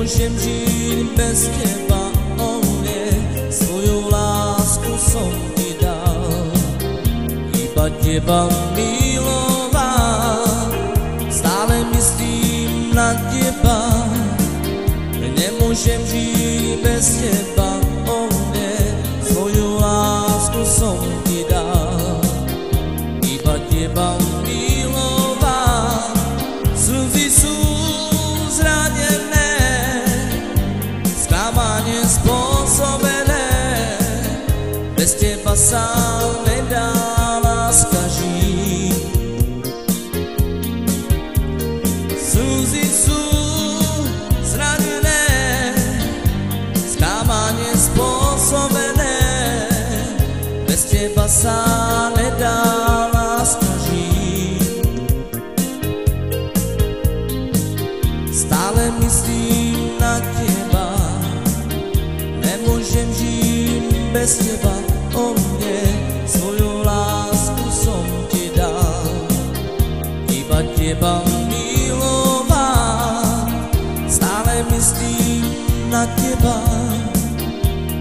Nemôžem žiť bez teba, o mne, svoju lásku som ti dal. Iba teba miloval, stále myslím na teba. Nemôžem žiť bez teba, o mne, svoju lásku som ti dal. Iba teba miloval, slzy sú zranené, sklamanie spôsobené, bez teba sa nedá láska žiť. Slzy sú zranené, sklamanie spôsobené, bez teba sa nedá láska žiť. Stále myslím na teba, nemôžem žiť bez teba, o mne, svoju lásku som ti dal. Iba teba miloval, stále myslím na teba.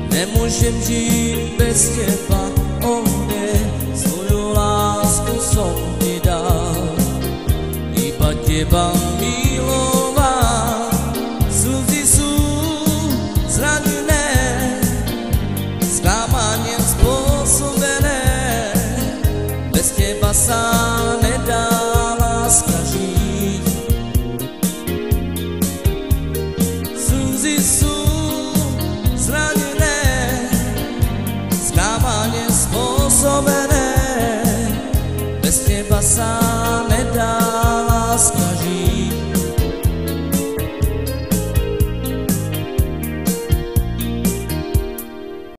Nemôžem žiť bez teba, o mne, svoju lásku som ti dal. Iba teba miloval, slzy sú zranené, sklamanie spôsobené, bez teba sa nedá láska žiť. Slzy sú zranené, sklamanie spôsobené, bez teba sa